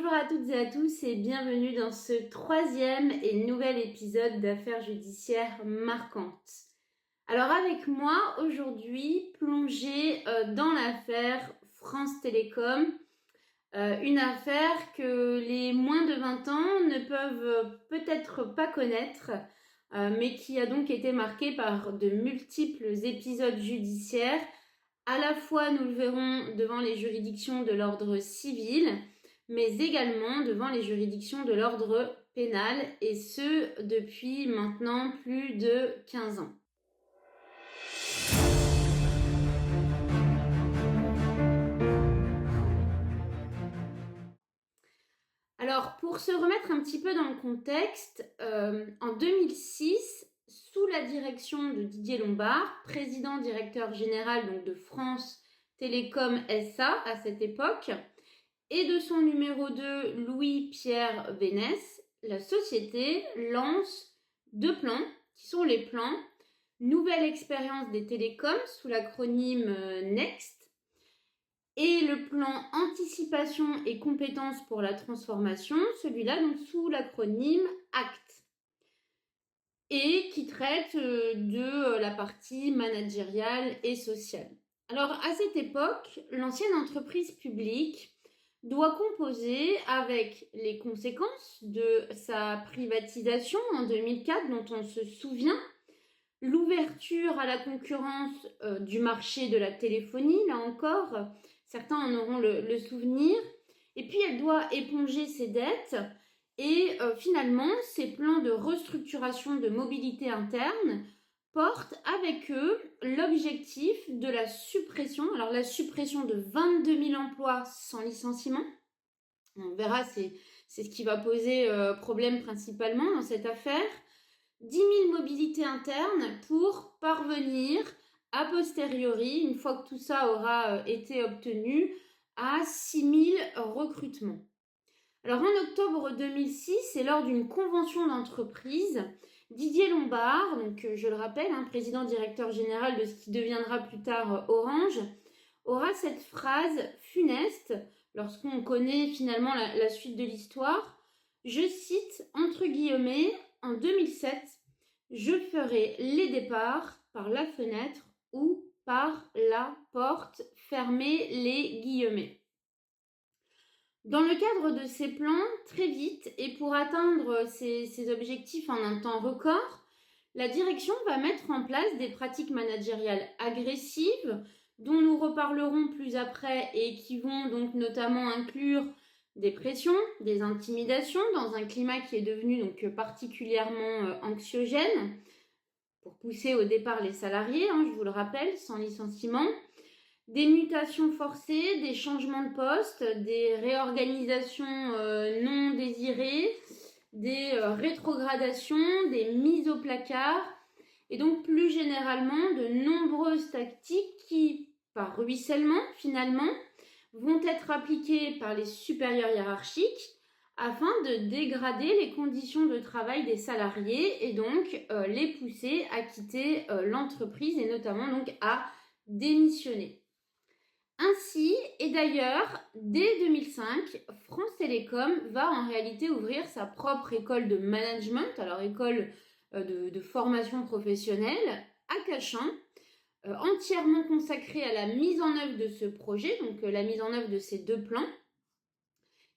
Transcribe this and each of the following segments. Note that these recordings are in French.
Bonjour à toutes et à tous et bienvenue dans ce troisième et nouvel épisode d'Affaires judiciaires marquantes. Alors avec moi aujourd'hui, plongée dans l'affaire France Télécom, une affaire que les moins de 20 ans ne peuvent peut-être pas connaître, mais qui a donc été marquée par de multiples épisodes judiciaires. À la fois, nous le verrons devant les juridictions de l'ordre civil, mais également devant les juridictions de l'ordre pénal, et ce depuis maintenant plus de 15 ans. Alors, pour se remettre un petit peu dans le contexte, en 2006, sous la direction de Didier Lombard, président-directeur général donc, de France Télécom SA à cette époque, et de son numéro 2, Louis-Pierre Vénès, la société lance deux plans, qui sont les plans Nouvelle expérience des télécoms, sous l'acronyme NEXT, et le plan Anticipation et compétences pour la transformation, celui-là donc sous l'acronyme ACT, et qui traite de la partie managériale et sociale. Alors à cette époque, l'ancienne entreprise publique doit composer avec les conséquences de sa privatisation en 2004, dont on se souvient, l'ouverture à la concurrence du marché de la téléphonie, là encore, certains en auront le souvenir, et puis elle doit éponger ses dettes, et finalement, ces plans de restructuration de mobilité interne portent avec eux l'objectif de la suppression, alors la suppression de 22 000 emplois sans licenciement. On verra, c'est ce qui va poser problème principalement dans cette affaire. 10 000 mobilités internes pour parvenir a posteriori, une fois que tout ça aura été obtenu, à 6 000 recrutements. Alors en octobre 2006, et lors d'une convention d'entreprise, Didier Lombard, donc je le rappelle, président directeur général de ce qui deviendra plus tard Orange, aura cette phrase funeste lorsqu'on connaît finalement la suite de l'histoire. Je cite entre guillemets, en 2007, je ferai les départs par la fenêtre ou par la porte, fermez les guillemets. Dans le cadre de ces plans, très vite, et pour atteindre ces objectifs en un temps record, la direction va mettre en place des pratiques managériales agressives, dont nous reparlerons plus après et qui vont donc notamment inclure des pressions, des intimidations dans un climat qui est devenu donc particulièrement anxiogène pour pousser au départ les salariés, je vous le rappelle, sans licenciement, des mutations forcées, des changements de poste, des réorganisations non désirées, des rétrogradations, des mises au placard, et donc plus généralement de nombreuses tactiques qui, par ruissellement finalement, vont être appliquées par les supérieurs hiérarchiques afin de dégrader les conditions de travail des salariés et donc les pousser à quitter l'entreprise et notamment donc à démissionner. Ainsi, et d'ailleurs, dès 2005, France Télécom va en réalité ouvrir sa propre école de management, alors école de formation professionnelle à Cachan, entièrement consacrée à la mise en œuvre de ce projet, donc la mise en œuvre de ces deux plans,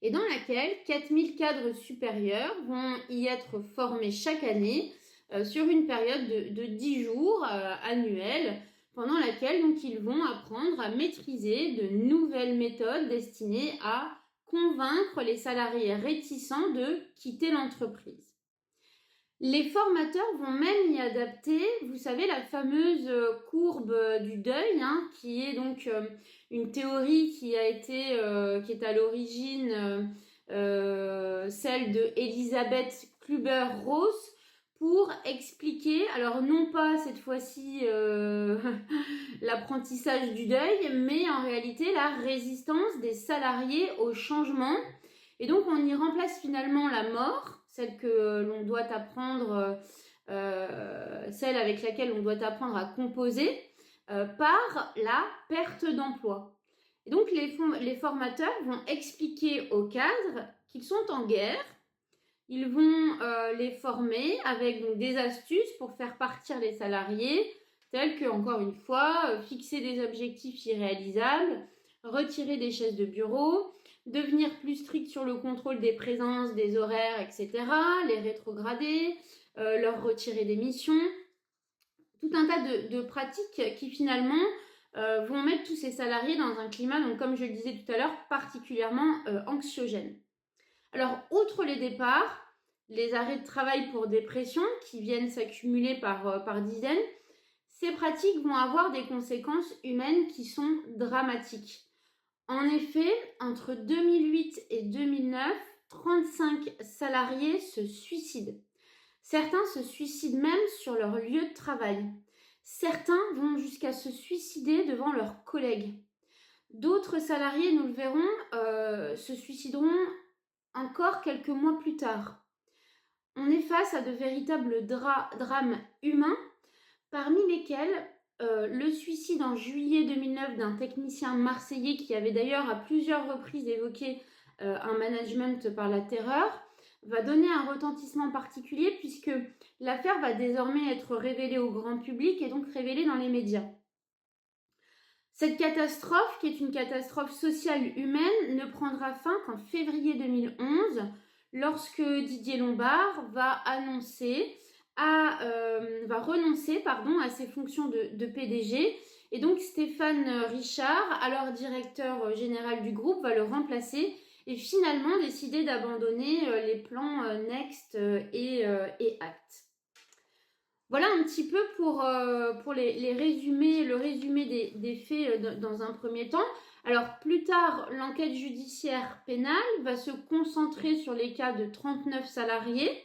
et dans laquelle 4000 cadres supérieurs vont y être formés chaque année sur une période de 10 jours annuels, pendant laquelle donc, ils vont apprendre à maîtriser de nouvelles méthodes destinées à convaincre les salariés réticents de quitter l'entreprise. Les formateurs vont même y adapter, vous savez, la fameuse courbe du deuil, qui est donc une théorie qui est à l'origine celle de Elisabeth Kübler-Ross, pour expliquer, alors non pas cette fois-ci l'apprentissage du deuil, mais en réalité la résistance des salariés au changement. Et donc on y remplace finalement la mort, celle que l'on doit apprendre, celle avec laquelle on doit apprendre à composer, par la perte d'emploi. Et donc les formateurs vont expliquer aux cadres qu'ils sont en guerre. Ils vont les former avec donc, des astuces pour faire partir les salariés, telles que, encore une fois, fixer des objectifs irréalisables, retirer des chaises de bureau, devenir plus strict sur le contrôle des présences, des horaires, etc., les rétrograder, leur retirer des missions. Tout un tas de pratiques qui finalement vont mettre tous ces salariés dans un climat, donc, comme je le disais tout à l'heure, particulièrement anxiogène. Alors, outre les départs, les arrêts de travail pour dépression qui viennent s'accumuler par dizaines, ces pratiques vont avoir des conséquences humaines qui sont dramatiques. En effet, entre 2008 et 2009, 35 salariés se suicident. Certains se suicident même sur leur lieu de travail. Certains vont jusqu'à se suicider devant leurs collègues. D'autres salariés, nous le verrons, se suicideront encore quelques mois plus tard. On est face à de véritables drames humains, parmi lesquels le suicide en juillet 2009 d'un technicien marseillais qui avait d'ailleurs à plusieurs reprises évoqué un management par la terreur, va donner un retentissement particulier puisque l'affaire va désormais être révélée au grand public et donc révélée dans les médias. Cette catastrophe, qui est une catastrophe sociale humaine, ne prendra fin qu'en février 2011, lorsque Didier Lombard va renoncer à ses fonctions de PDG. Et donc Stéphane Richard, alors directeur général du groupe, va le remplacer et finalement décider d'abandonner les plans Next et Act. Voilà un petit peu pour le résumé des faits dans un premier temps. Alors plus tard, l'enquête judiciaire pénale va se concentrer sur les cas de 39 salariés.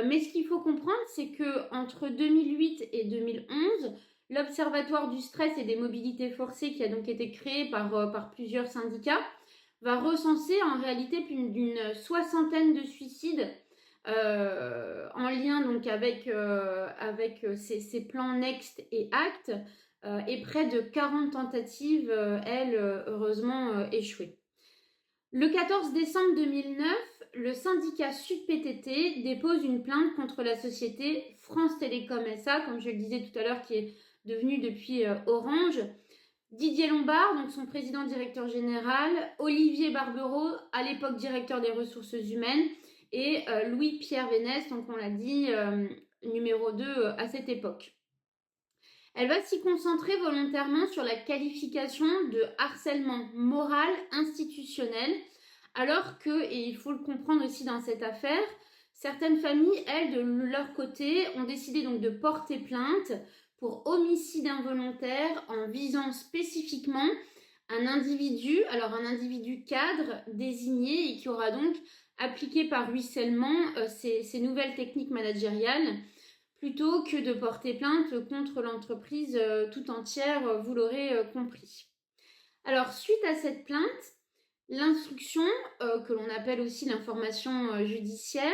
Mais ce qu'il faut comprendre, c'est qu'entre 2008 et 2011, l'Observatoire du stress et des mobilités forcées, qui a donc été créé par plusieurs syndicats, va recenser en réalité plus d'une soixantaine de suicides en lien donc avec ces plans Next et Act et près de 40 tentatives, heureusement échouées. Le 14 décembre 2009, le syndicat SUDPTT dépose une plainte contre la société France Télécom SA, comme je le disais tout à l'heure, qui est devenue depuis Orange. Didier Lombard, donc son président directeur général, Olivier Barbereau, à l'époque directeur des ressources humaines, et Louis-Pierre Vénès, donc on l'a dit, numéro 2 à cette époque. Elle va s'y concentrer volontairement sur la qualification de harcèlement moral institutionnel, alors que, et il faut le comprendre aussi dans cette affaire, certaines familles, elles, de leur côté, ont décidé donc de porter plainte pour homicide involontaire en visant spécifiquement un individu cadre désigné et qui aura donc appliqué par ruissellement ces nouvelles techniques managériales plutôt que de porter plainte contre l'entreprise tout entière, vous l'aurez compris. Alors, suite à cette plainte, l'instruction, que l'on appelle aussi l'information judiciaire,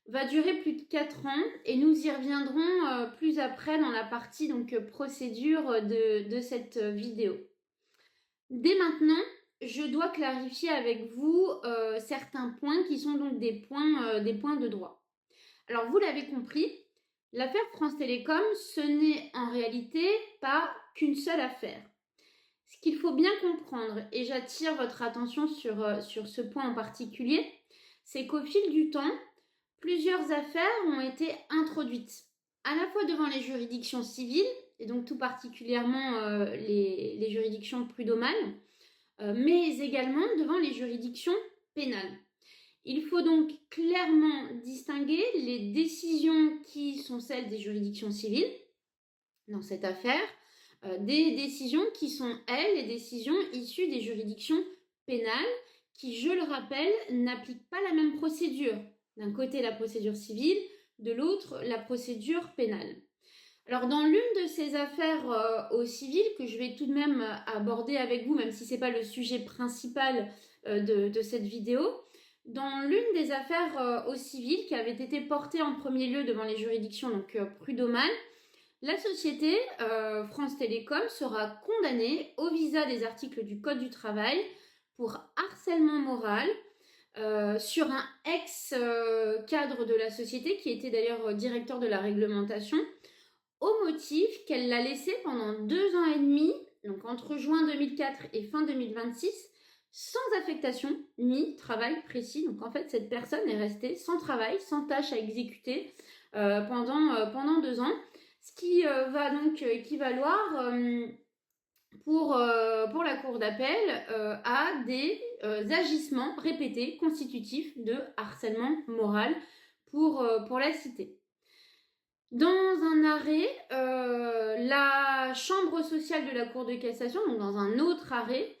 va durer plus de 4 ans et nous y reviendrons plus après dans la partie donc, procédure de cette vidéo. Dès maintenant, je dois clarifier avec vous certains points qui sont donc des points de droit. Alors, vous l'avez compris, l'affaire France Télécom, ce n'est en réalité pas qu'une seule affaire. Ce qu'il faut bien comprendre, et j'attire votre attention sur ce point en particulier, c'est qu'au fil du temps, plusieurs affaires ont été introduites, à la fois devant les juridictions civiles, et donc tout particulièrement les juridictions prud'homales, mais également devant les juridictions pénales. Il faut donc clairement distinguer les décisions qui sont celles des juridictions civiles dans cette affaire, des décisions qui sont, elles, les décisions issues des juridictions pénales qui, je le rappelle, n'appliquent pas la même procédure. D'un côté, la procédure civile, de l'autre, la procédure pénale. Alors, dans l'une de ces affaires au civil, que je vais tout de même aborder avec vous, même si ce n'est pas le sujet principal de cette vidéo, dans l'une des affaires au civil qui avait été portée en premier lieu devant les juridictions donc, prud'homales, La société France Télécom sera condamnée au visa des articles du Code du travail pour harcèlement moral sur un ex-cadre de la société qui était d'ailleurs directeur de la réglementation, au motif qu'elle l'a laissé pendant 2 ans et demi, donc entre juin 2004 et fin 2026, sans affectation ni travail précis. Donc en fait, cette personne est restée sans travail, sans tâche à exécuter pendant 2 ans, ce qui va donc équivaloir pour la cour d'appel à des agissements répétés constitutifs de harcèlement moral pour la cité. Dans un arrêt, la chambre sociale de la Cour de cassation, donc dans un autre arrêt,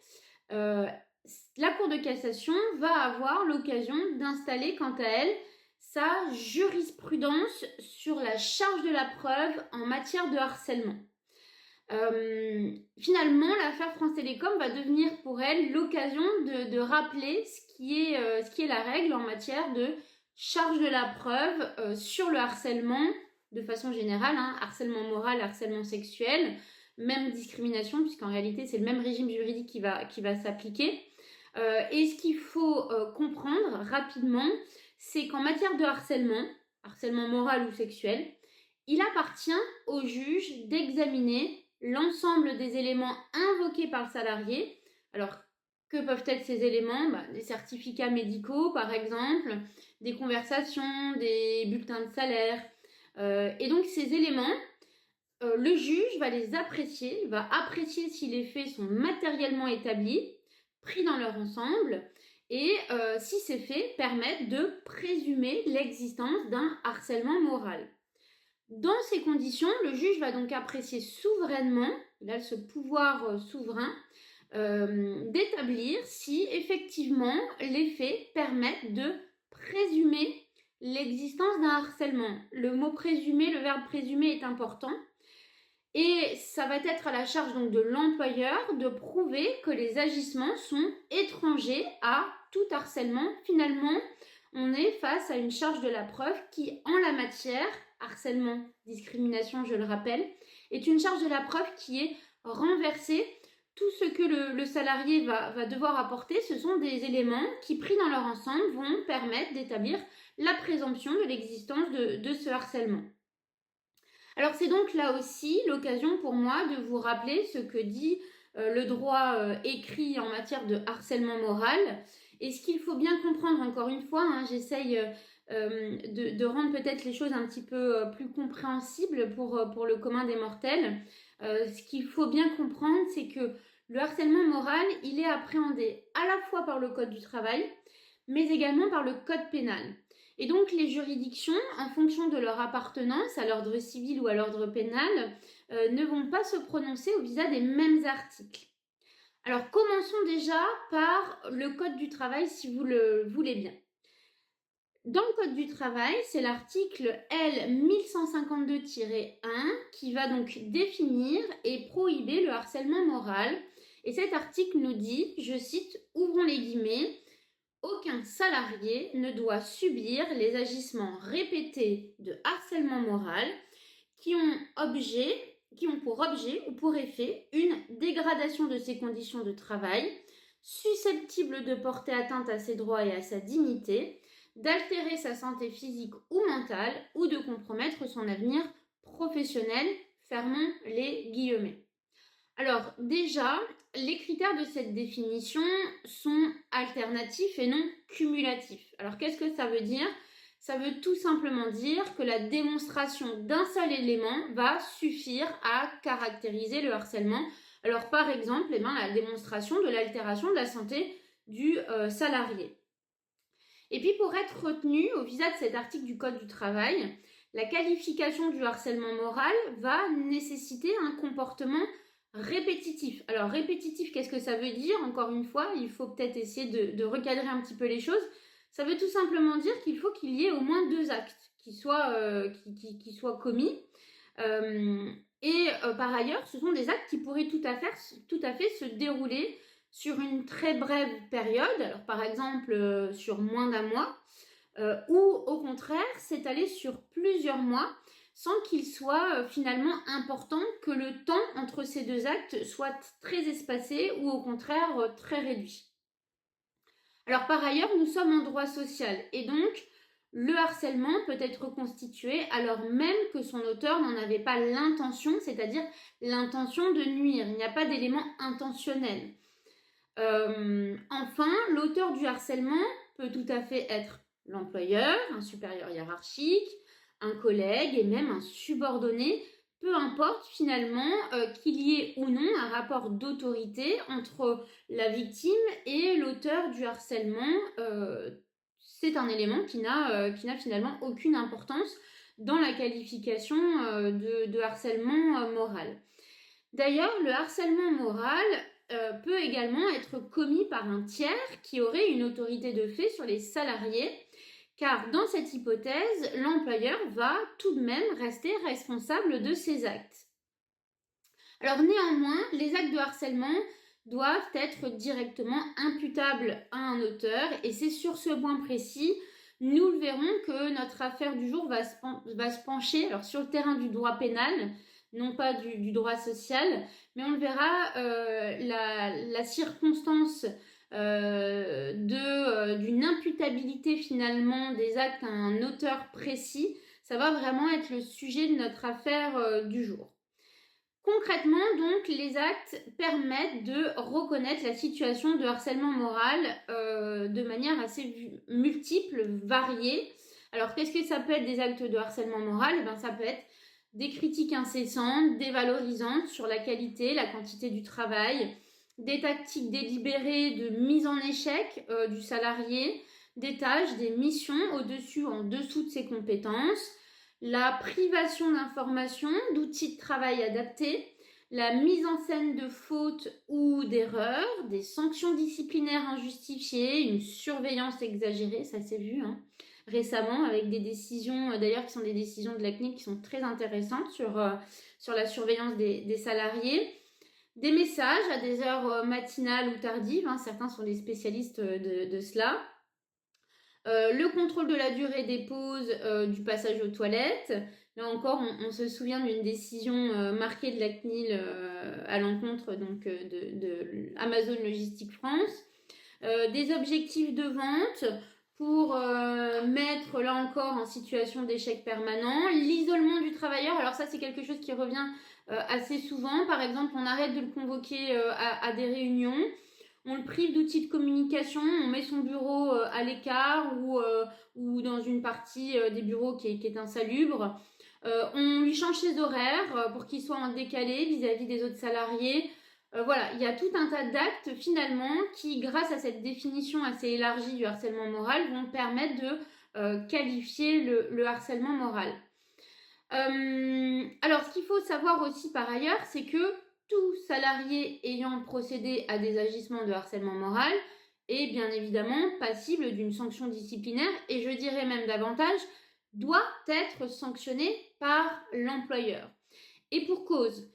la Cour de cassation va avoir l'occasion d'installer quant à elle sa jurisprudence sur la charge de la preuve en matière de harcèlement. Finalement, l'affaire France Télécom va devenir pour elle l'occasion de rappeler ce qui est la règle en matière de charge de la preuve sur le harcèlement de façon générale, harcèlement moral, harcèlement sexuel, même discrimination, puisqu'en réalité c'est le même régime juridique qui va s'appliquer. Et ce qu'il faut comprendre rapidement, c'est qu'en matière de harcèlement moral ou sexuel, il appartient au juge d'examiner l'ensemble des éléments invoqués par le salarié. Alors, que peuvent être ces éléments ? Des certificats médicaux, par exemple, des conversations, des bulletins de salaire. Et donc, ces éléments, le juge va les apprécier, va apprécier si les faits sont matériellement établis, pris dans leur ensemble, et si ces faits permettent de présumer l'existence d'un harcèlement moral. Dans ces conditions, le juge va donc apprécier souverainement, il a ce pouvoir souverain, d'établir si effectivement les faits permettent de présumer l'existence d'un harcèlement. Le mot présumer, le verbe présumer est important. Et ça va être à la charge donc de l'employeur de prouver que les agissements sont étrangers à tout harcèlement. Finalement, on est face à une charge de la preuve qui, en la matière, harcèlement, discrimination, je le rappelle, est une charge de la preuve qui est renversée. Tout ce que le salarié va devoir apporter, ce sont des éléments qui, pris dans leur ensemble, vont permettre d'établir la présomption de l'existence de ce harcèlement. Alors c'est donc là aussi l'occasion pour moi de vous rappeler ce que dit le droit écrit en matière de harcèlement moral. Et ce qu'il faut bien comprendre, encore une fois, j'essaye de rendre peut-être les choses un petit peu plus compréhensibles pour le commun des mortels. Ce qu'il faut bien comprendre, c'est que le harcèlement moral, il est appréhendé à la fois par le Code du travail, mais également par le Code pénal. Et donc les juridictions, en fonction de leur appartenance à l'ordre civil ou à l'ordre pénal, ne vont pas se prononcer au visa des mêmes articles. Alors commençons déjà par le Code du travail si vous le voulez bien. Dans le Code du travail, c'est l'article L 1152-1 qui va donc définir et prohiber le harcèlement moral. Et cet article nous dit, je cite, ouvrons les guillemets, aucun salarié ne doit subir les agissements répétés de harcèlement moral qui ont pour objet ou pour effet une dégradation de ses conditions de travail, susceptible de porter atteinte à ses droits et à sa dignité, d'altérer sa santé physique ou mentale ou de compromettre son avenir professionnel, fermons les guillemets. Alors déjà, les critères de cette définition sont alternatifs et non cumulatifs. Alors qu'est-ce que ça veut dire ? Ça veut tout simplement dire que la démonstration d'un seul élément va suffire à caractériser le harcèlement. Alors par exemple, la démonstration de l'altération de la santé du salarié. Et puis pour être retenu au visa de cet article du Code du travail, la qualification du harcèlement moral va nécessiter un comportement répétitif. Alors répétitif, qu'est-ce que ça veut dire ? Encore une fois, il faut peut-être essayer de recadrer un petit peu les choses. Ça veut tout simplement dire qu'il faut qu'il y ait au moins 2 actes qui soient commis. Par ailleurs, ce sont des actes qui pourraient tout à fait se dérouler sur une très brève période, alors par exemple sur moins d'1 mois, ou au contraire s'étaler sur plusieurs mois, sans qu'il soit finalement important que le temps entre ces deux actes soit très espacé ou au contraire très réduit. Alors par ailleurs, nous sommes en droit social et donc le harcèlement peut être constitué alors même que son auteur n'en avait pas l'intention, c'est-à-dire l'intention de nuire. Il n'y a pas d'élément intentionnel. Enfin, l'auteur du harcèlement peut tout à fait être l'employeur, un supérieur hiérarchique, un collègue et même un subordonné, peu importe finalement qu'il y ait ou non un rapport d'autorité entre la victime et l'auteur du harcèlement. C'est un élément qui n'a finalement aucune importance dans la qualification de harcèlement moral. D'ailleurs, le harcèlement moral peut également être commis par un tiers qui aurait une autorité de fait sur les salariés, car dans cette hypothèse, l'employeur va tout de même rester responsable de ses actes. Alors néanmoins, les actes de harcèlement doivent être directement imputables à un auteur, et c'est sur ce point précis, nous le verrons, que notre affaire du jour va se pencher alors, sur le terrain du droit pénal, non pas du droit social, mais on le verra, la circonstance d'une imputabilité finalement des actes à un auteur précis, ça va vraiment être le sujet de notre affaire du jour. Concrètement, donc, les actes permettent de reconnaître la situation de harcèlement moral de manière assez multiple, variée. Alors, qu'est-ce que ça peut être des actes de harcèlement moral? Ça peut être des critiques incessantes, dévalorisantes sur la qualité, la quantité du travail, des tactiques délibérées de mise en échec du salarié, des tâches, des missions au-dessus ou en dessous de ses compétences, la privation d'informations, d'outils de travail adaptés, la mise en scène de fautes ou d'erreurs, des sanctions disciplinaires injustifiées, une surveillance exagérée, ça s'est vu récemment avec des décisions, d'ailleurs qui sont des décisions de la CNIL qui sont très intéressantes sur la surveillance des salariés, des messages à des heures matinales ou tardives, certains sont des spécialistes de cela, le contrôle de la durée des pauses, du passage aux toilettes. Là encore, on se souvient d'une décision marquée de la CNIL à l'encontre donc, de Amazon Logistique France. Des objectifs de vente pour mettre là encore en situation d'échec permanent. L'isolement du travailleur, alors ça c'est quelque chose qui revient assez souvent. Par exemple, on arrête de le convoquer à des réunions. On le prive d'outils de communication, on met son bureau à l'écart ou dans une partie des bureaux qui est insalubre. On lui change ses horaires pour qu'il soit en décalé vis-à-vis des autres salariés. Voilà, il y a tout un tas d'actes finalement qui, grâce à cette définition assez élargie du harcèlement moral, vont permettre de qualifier le harcèlement moral. Alors, ce qu'il faut savoir aussi par ailleurs, c'est que tout salarié ayant procédé à des agissements de harcèlement moral est bien évidemment passible d'une sanction disciplinaire et je dirais même davantage, doit être sanctionné par l'employeur. Et pour cause,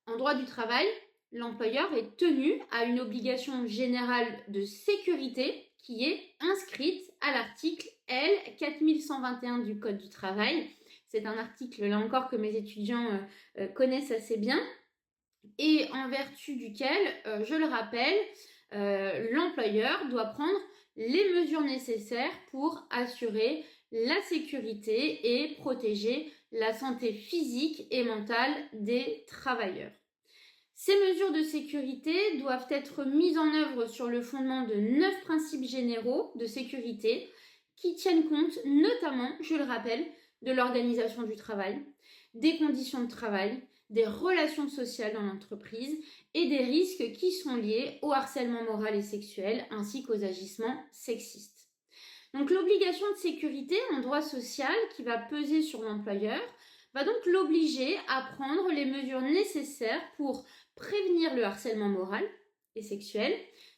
en droit du travail, l'employeur est tenu à une obligation générale de sécurité qui est inscrite à l'article L 4121 du Code du travail. C'est un article, là encore, que mes étudiants connaissent assez bien et en vertu duquel, je le rappelle, l'employeur doit prendre les mesures nécessaires pour assurer la sécurité et protéger la santé physique et mentale des travailleurs. Ces mesures de sécurité doivent être mises en œuvre sur le fondement de 9 principes généraux de sécurité qui tiennent compte notamment, je le rappelle, de l'organisation du travail, des conditions de travail, des relations sociales dans l'entreprise et des risques qui sont liés au harcèlement moral et sexuel ainsi qu'aux agissements sexistes. Donc l'obligation de sécurité en droit social qui va peser sur l'employeur va donc l'obliger à prendre les mesures nécessaires pour prévenir le harcèlement moral et sexuel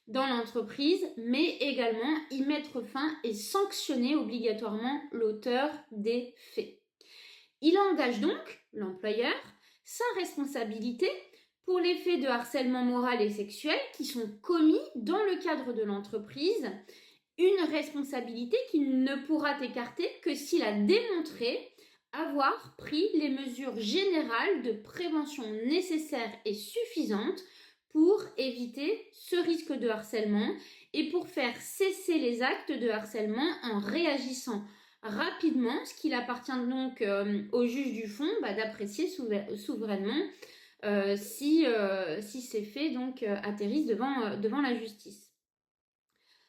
dans l'entreprise, mais également y mettre fin et sanctionner obligatoirement l'auteur des faits. Il engage donc, l'employeur, sa responsabilité pour les faits de harcèlement moral et sexuel qui sont commis dans le cadre de l'entreprise, une responsabilité qu'il ne pourra écarter que s'il a démontré avoir pris les mesures générales de prévention nécessaires et suffisantes pour éviter ce risque de harcèlement et pour faire cesser les actes de harcèlement en réagissant rapidement, ce qu'il appartient donc au juge du fond d'apprécier souverainement si ces faits donc atterrissent devant la justice.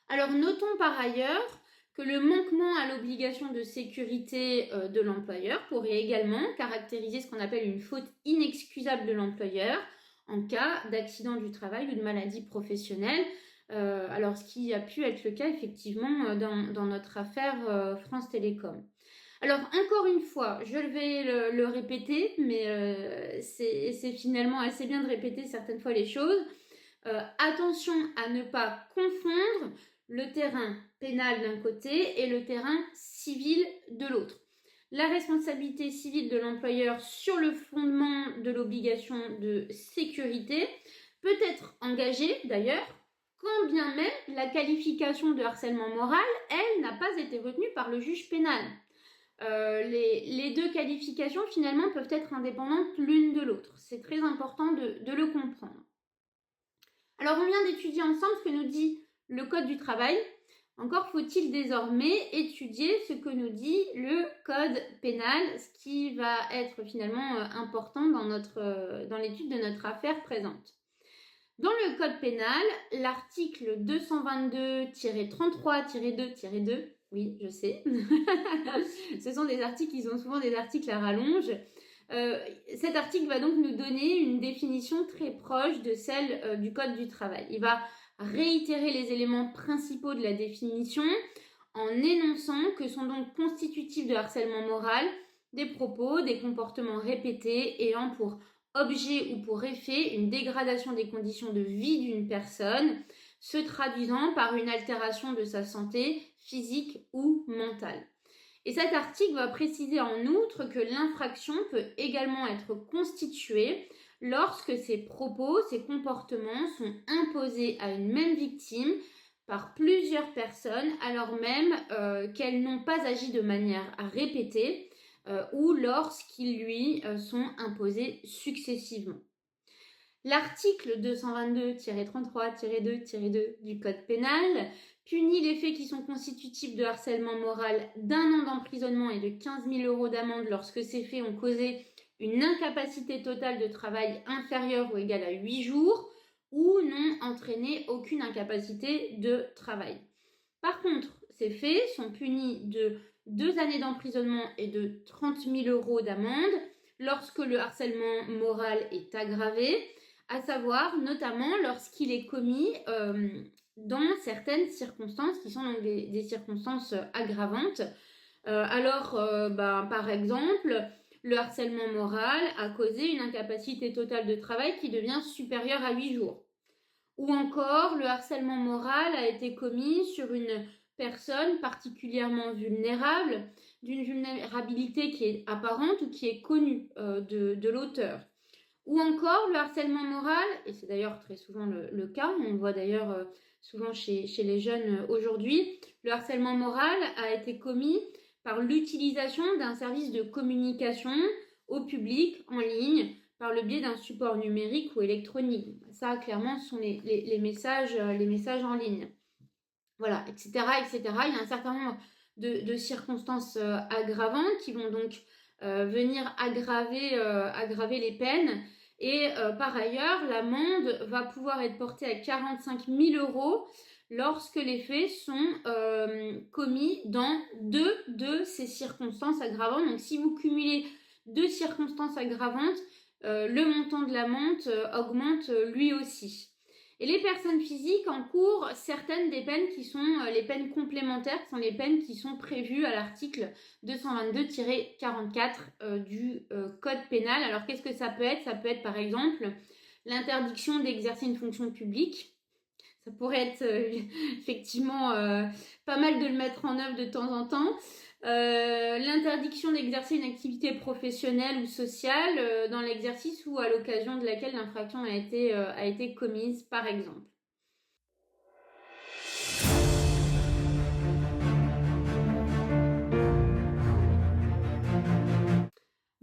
Alors notons par ailleurs que le manquement à l'obligation de sécurité de l'employeur pourrait également caractériser ce qu'on appelle une faute inexcusable de l'employeur en cas d'accident du travail ou de maladie professionnelle. Alors ce qui a pu être le cas effectivement dans notre affaire France Télécom. Alors encore une fois, je vais le répéter, mais c'est finalement assez bien de répéter certaines fois les choses. Attention à ne pas confondre le terrain pénal d'un côté et le terrain civil de l'autre. La responsabilité civile de l'employeur sur le fondement de l'obligation de sécurité peut être engagée d'ailleurs, quand bien même la qualification de harcèlement moral, elle, n'a pas été retenue par le juge pénal. Les deux qualifications finalement peuvent être indépendantes l'une de l'autre. C'est très important de le comprendre. Alors on vient d'étudier ensemble ce que nous dit le Code du travail. Encore faut-il désormais étudier ce que nous dit le Code pénal, ce qui va être finalement important dans l'étude de notre affaire présente. Dans le Code pénal, l'article 222-33-2-2, oui, je sais, ce sont des articles qui sont souvent des articles à rallonge. Cet article va donc nous donner une définition très proche de celle du Code du travail. Il va réitérer les éléments principaux de la définition en énonçant que sont donc constitutifs de harcèlement moral des propos, des comportements répétés ayant pour objet ou pour effet une dégradation des conditions de vie d'une personne, se traduisant par une altération de sa santé physique ou mentale. Et cet article va préciser en outre que l'infraction peut également être constituée lorsque ces propos, ces comportements sont imposés à une même victime par plusieurs personnes alors même qu'elles n'ont pas agi de manière répétée ou lorsqu'ils lui sont imposés successivement. L'article 222-33-2-2 du Code pénal punit les faits qui sont constitutifs de harcèlement moral d'1 an d'emprisonnement et de 15 000 € d'amende lorsque ces faits ont causé une incapacité totale de travail inférieure ou égale à 8 jours ou n'ont entraîné aucune incapacité de travail. Par contre, ces faits sont punis de 2 années d'emprisonnement et de 30 000 € d'amende lorsque le harcèlement moral est aggravé, à savoir notamment lorsqu'il est commis dans certaines circonstances qui sont donc des circonstances aggravantes. Par exemple, le harcèlement moral a causé une incapacité totale de travail qui devient supérieure à 8 jours. Ou encore, le harcèlement moral a été commis sur une personne particulièrement vulnérable, d'une vulnérabilité qui est apparente ou qui est connue de l'auteur. Ou encore le harcèlement moral, et c'est d'ailleurs très souvent le cas, on le voit d'ailleurs souvent chez les jeunes aujourd'hui, le harcèlement moral a été commis par l'utilisation d'un service de communication au public en ligne par le biais d'un support numérique ou électronique. Ça, clairement, ce sont les messages en ligne. Voilà, etc., etc. Il y a un certain nombre de circonstances aggravantes qui vont donc venir aggraver les peines. Et par ailleurs, l'amende va pouvoir être portée à 45 000 € lorsque les faits sont commis dans 2 de ces circonstances aggravantes. Donc si vous cumulez 2 circonstances aggravantes, le montant de l'amende augmente lui aussi. Et les personnes physiques encourent certaines des peines qui sont les peines complémentaires, qui sont les peines qui sont prévues à l'article 222-44 du Code pénal. Alors qu'est-ce que ça peut être ? Ça peut être par exemple l'interdiction d'exercer une fonction publique. Ça pourrait être effectivement pas mal de le mettre en œuvre de temps en temps. L'interdiction d'exercer une activité professionnelle ou sociale dans l'exercice ou à l'occasion de laquelle l'infraction a été commise, par exemple.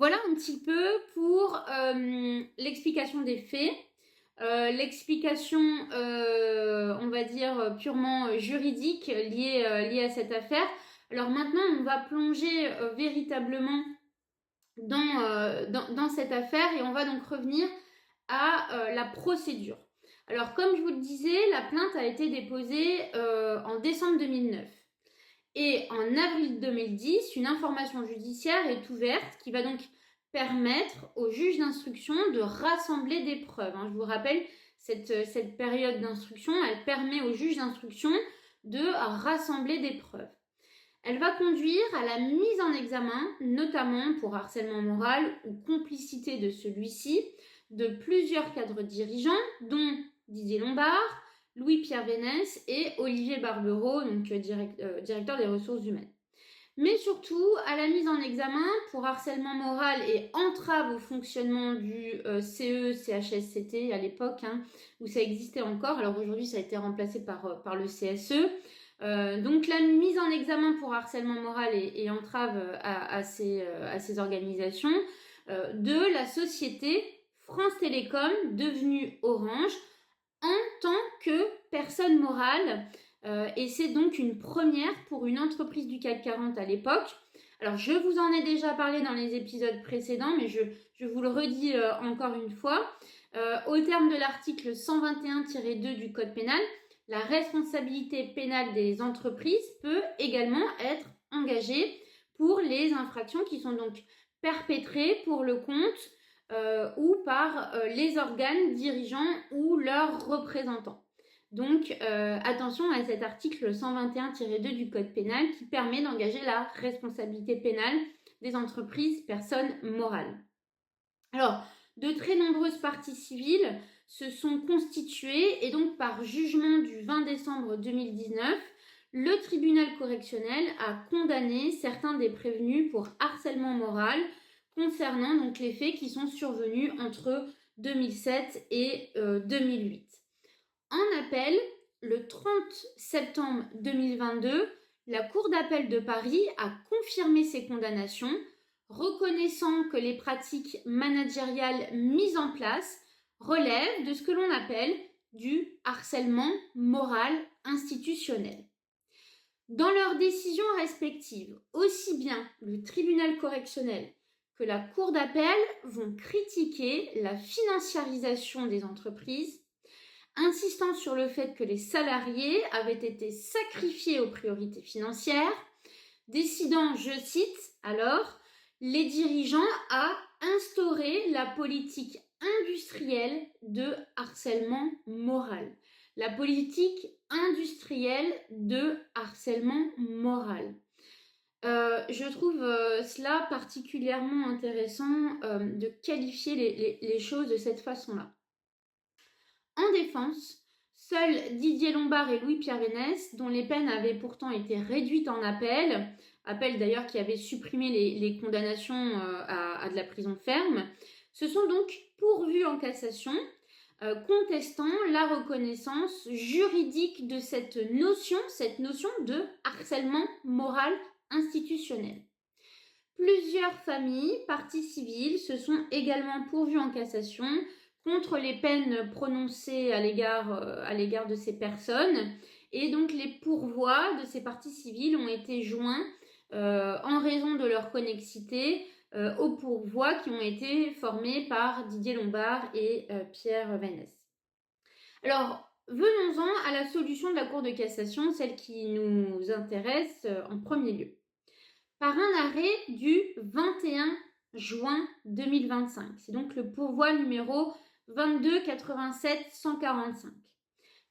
Voilà un petit peu pour l'explication des faits, l'explication, on va dire, purement juridique liée à cette affaire. Alors maintenant, on va plonger véritablement dans cette affaire et on va donc revenir à la procédure. Alors, comme je vous le disais, la plainte a été déposée en décembre 2009. Et en avril 2010, une information judiciaire est ouverte qui va donc permettre au juge d'instruction de rassembler des preuves. Je vous rappelle, cette période d'instruction, elle permet au juge d'instruction de rassembler des preuves. Elle va conduire à la mise en examen, notamment pour harcèlement moral ou complicité de celui-ci, de plusieurs cadres dirigeants, dont Didier Lombard, Louis-Pierre Vénès et Olivier Barbereau, donc directeur des ressources humaines. Mais surtout à la mise en examen pour harcèlement moral et entrave au fonctionnement du CE-CHSCT à l'époque, où ça existait encore. Alors aujourd'hui, ça a été remplacé par le CSE. Donc la mise en examen pour harcèlement moral et entrave à ces organisations de la société France Télécom, devenue Orange, en tant que personne morale. Et c'est donc une première pour une entreprise du CAC 40 à l'époque. Alors, je vous en ai déjà parlé dans les épisodes précédents, mais je vous le redis encore une fois. Au terme de l'article 121-2 du Code pénal, la responsabilité pénale des entreprises peut également être engagée pour les infractions qui sont donc perpétrées pour le compte ou par les organes dirigeants ou leurs représentants. Donc, attention à cet article 121-2 du Code pénal qui permet d'engager la responsabilité pénale des entreprises personnes morales. Alors, de très nombreuses parties civiles se sont constituées et donc par jugement du 20 décembre 2019, le tribunal correctionnel a condamné certains des prévenus pour harcèlement moral concernant donc les faits qui sont survenus entre 2007 et 2008. En appel, le 30 septembre 2022, la Cour d'appel de Paris a confirmé ces condamnations, reconnaissant que les pratiques managériales mises en place relèvent de ce que l'on appelle du harcèlement moral institutionnel. Dans leurs décisions respectives, aussi bien le tribunal correctionnel que la Cour d'appel vont critiquer la financiarisation des entreprises, insistant sur le fait que les salariés avaient été sacrifiés aux priorités financières, décidant, je cite alors, les dirigeants à instaurer la politique industrielle de harcèlement moral. La politique industrielle de harcèlement moral. Je trouve cela particulièrement intéressant de qualifier les choses de cette façon-là. En défense, seuls Didier Lombard et Louis-Pierre Vénès, dont les peines avaient pourtant été réduites en appel d'ailleurs qui avait supprimé les condamnations à de la prison ferme, se sont donc pourvus en cassation, contestant la reconnaissance juridique de cette notion de harcèlement moral institutionnel. Plusieurs familles, parties civiles, se sont également pourvues en cassation contre les peines prononcées à l'égard de ces personnes. Et donc les pourvois de ces parties civiles ont été joints en raison de leur connexité aux pourvois qui ont été formés par Didier Lombard et Pierre Vénès. Alors, venons-en à la solution de la Cour de cassation, celle qui nous intéresse en premier lieu. Par un arrêt du 21 juin 2025, c'est donc le pourvoi numéro 22-87-145.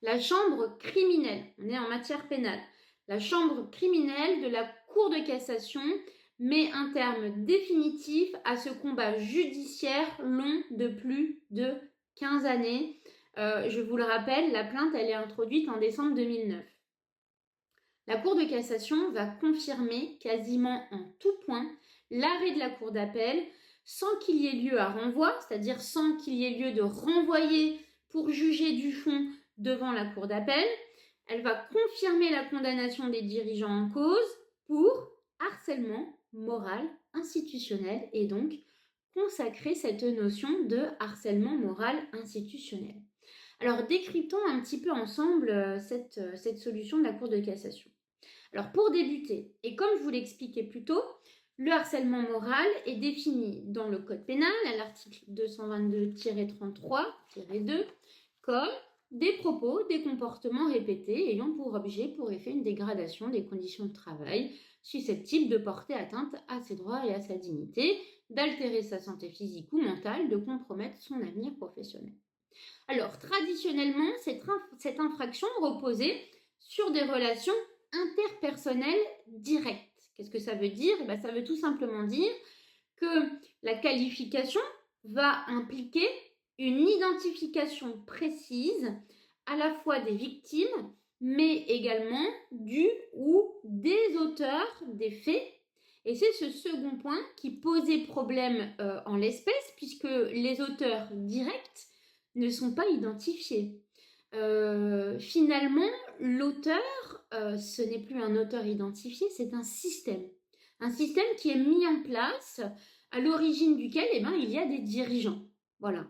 La chambre criminelle, on est en matière pénale, la chambre criminelle de la Cour de cassation met un terme définitif à ce combat judiciaire long de plus de 15 années. Je vous le rappelle, la plainte elle est introduite en décembre 2009. La Cour de cassation va confirmer quasiment en tout point l'arrêt de la Cour d'appel sans qu'il y ait lieu à renvoi, c'est-à-dire sans qu'il y ait lieu de renvoyer pour juger du fond devant la Cour d'appel. Elle va confirmer la condamnation des dirigeants en cause pour harcèlement moral institutionnel et donc consacrer cette notion de harcèlement moral institutionnel. Alors, décryptons un petit peu ensemble cette solution de la Cour de cassation. Alors, pour débuter, et comme je vous l'expliquais plus tôt, le harcèlement moral est défini dans le Code pénal, à l'article 222-33-2, comme des propos, des comportements répétés ayant pour objet, pour effet, une dégradation des conditions de travail susceptible de porter atteinte à ses droits et à sa dignité, d'altérer sa santé physique ou mentale, de compromettre son avenir professionnel. Alors, traditionnellement, cette infraction reposait sur des relations interpersonnelles directes. Qu'est-ce que ça veut dire? Ça veut tout simplement dire que la qualification va impliquer une identification précise à la fois des victimes, mais également du ou des auteurs des faits. Et c'est ce second point qui posait problème en l'espèce, puisque les auteurs directs ne sont pas identifiés. Finalement, l'auteur, ce n'est plus un auteur identifié, c'est un système. Un système qui est mis en place, à l'origine duquel il y a des dirigeants. Voilà.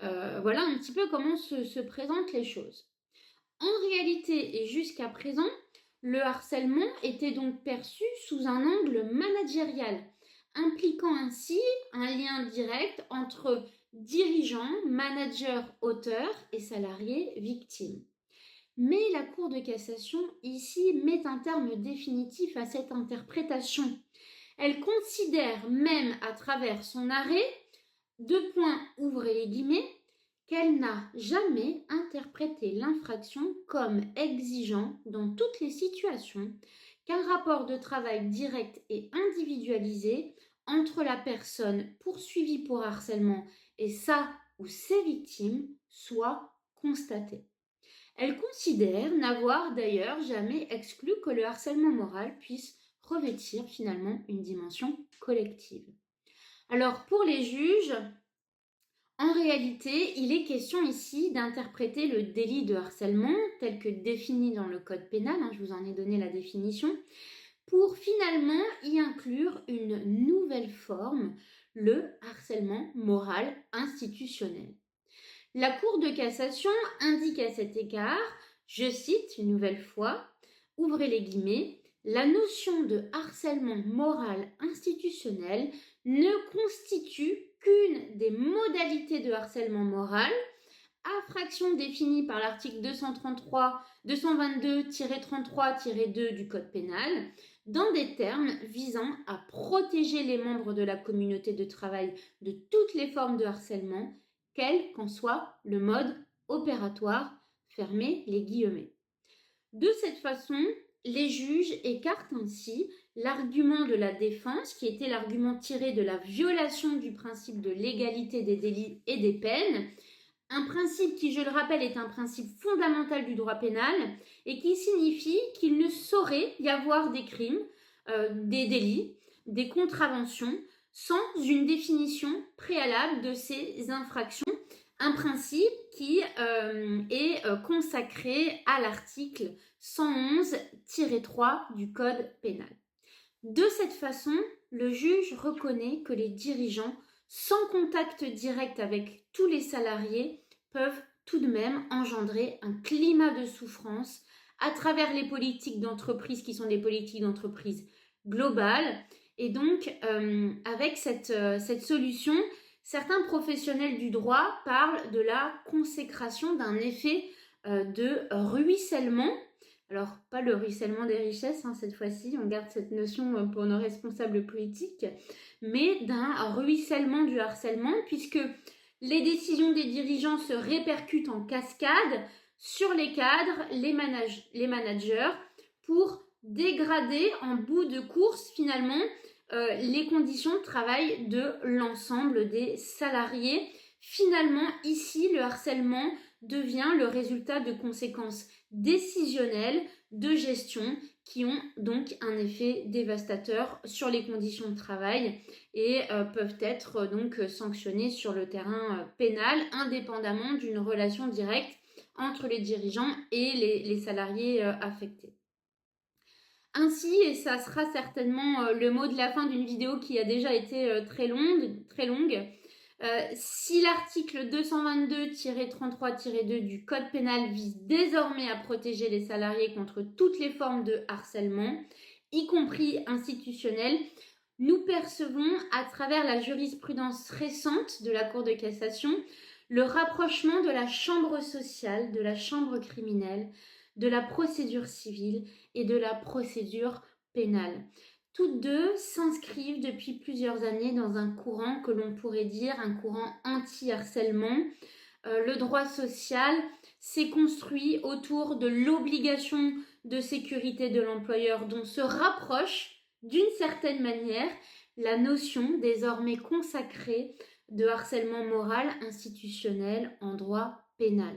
Voilà un petit peu comment se présentent les choses. En réalité, et jusqu'à présent, le harcèlement était donc perçu sous un angle managérial, impliquant ainsi un lien direct entre dirigeants, managers, auteurs et salariés victimes. Mais la Cour de cassation, ici, met un terme définitif à cette interprétation. Elle considère même à travers son arrêt, ouvrez les guillemets, qu'elle n'a jamais interprété l'infraction comme exigeant dans toutes les situations qu'un rapport de travail direct et individualisé entre la personne poursuivie pour harcèlement et sa ou ses victimes soit constaté. Elle considère n'avoir d'ailleurs jamais exclu que le harcèlement moral puisse revêtir finalement une dimension collective. Alors pour les juges, en réalité, il est question ici d'interpréter le délit de harcèlement tel que défini dans le Code pénal, je vous en ai donné la définition, pour finalement y inclure une nouvelle forme, le harcèlement moral institutionnel. La Cour de cassation indique à cet égard, je cite une nouvelle fois, ouvrez les guillemets, la notion de harcèlement moral institutionnel ne constitue qu'une des modalités de harcèlement moral, infraction définie par l'article 222-33-2 du Code pénal, dans des termes visant à protéger les membres de la communauté de travail de toutes les formes de harcèlement, quel qu'en soit le mode opératoire, fermez les guillemets. De cette façon, les juges écartent ainsi l'argument de la défense, qui était l'argument tiré de la violation du principe de l'égalité des délits et des peines, un principe qui, je le rappelle, est un principe fondamental du droit pénal et qui signifie qu'il ne saurait y avoir des crimes, des délits, des contraventions sans une définition préalable de ces infractions. Un principe qui est consacré à l'article 111-3 du Code pénal. De cette façon, le juge reconnaît que les dirigeants, sans contact direct avec tous les salariés, peuvent tout de même engendrer un climat de souffrance à travers les politiques d'entreprise qui sont des politiques d'entreprise globales. Et donc, avec cette solution, certains professionnels du droit parlent de la consécration d'un effet de ruissellement. Alors, pas le ruissellement des richesses, cette fois-ci, on garde cette notion pour nos responsables politiques, mais d'un ruissellement du harcèlement, puisque les décisions des dirigeants se répercutent en cascade sur les cadres, les managers, pour dégrader en bout de course, finalement, les conditions de travail de l'ensemble des salariés. Finalement, ici, le harcèlement devient le résultat de conséquences décisionnelles de gestion qui ont donc un effet dévastateur sur les conditions de travail et peuvent être donc sanctionnées sur le terrain pénal indépendamment d'une relation directe entre les dirigeants et les salariés affectés. Ainsi, et ça sera certainement le mot de la fin d'une vidéo qui a déjà été très longue, si l'article 222-33-2 du Code pénal vise désormais à protéger les salariés contre toutes les formes de harcèlement, y compris institutionnel, nous percevons à travers la jurisprudence récente de la Cour de cassation le rapprochement de la chambre sociale, de la chambre criminelle, de la procédure civile et de la procédure pénale. Toutes deux s'inscrivent depuis plusieurs années dans un courant que l'on pourrait dire un courant anti-harcèlement. Le droit social s'est construit autour de l'obligation de sécurité de l'employeur dont se rapproche d'une certaine manière la notion désormais consacrée de harcèlement moral institutionnel en droit pénal.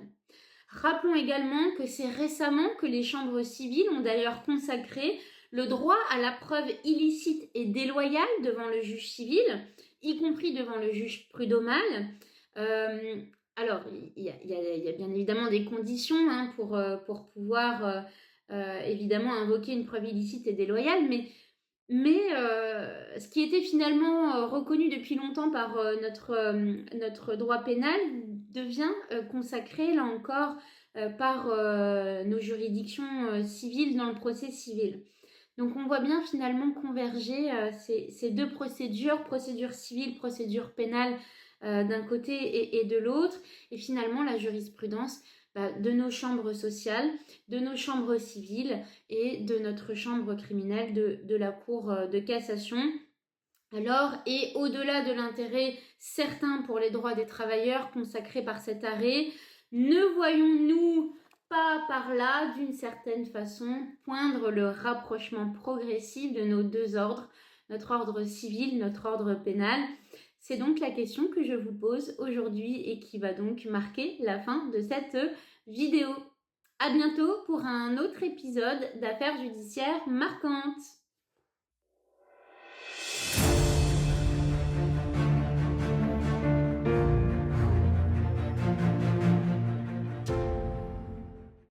Rappelons également que c'est récemment que les chambres civiles ont d'ailleurs consacré le droit à la preuve illicite et déloyale devant le juge civil, y compris devant le juge prud'homal. Alors, il y a bien évidemment des conditions pour pouvoir évidemment invoquer une preuve illicite et déloyale, mais ce qui était finalement reconnu depuis longtemps par notre droit pénal devient consacré, là encore, par nos juridictions civiles dans le procès civil. Donc on voit bien finalement converger ces deux procédures, procédure civile, procédure pénale d'un côté et de l'autre, et finalement la jurisprudence de nos chambres sociales, de nos chambres civiles et de notre chambre criminelle de la Cour de cassation. Alors, et au-delà de l'intérêt certain pour les droits des travailleurs consacré par cet arrêt, ne voyons-nous pas par là, d'une certaine façon, poindre le rapprochement progressif de nos deux ordres, notre ordre civil, notre ordre pénal? C'est donc la question que je vous pose aujourd'hui et qui va donc marquer la fin de cette vidéo. À bientôt pour un autre épisode d'Affaires judiciaires marquantes.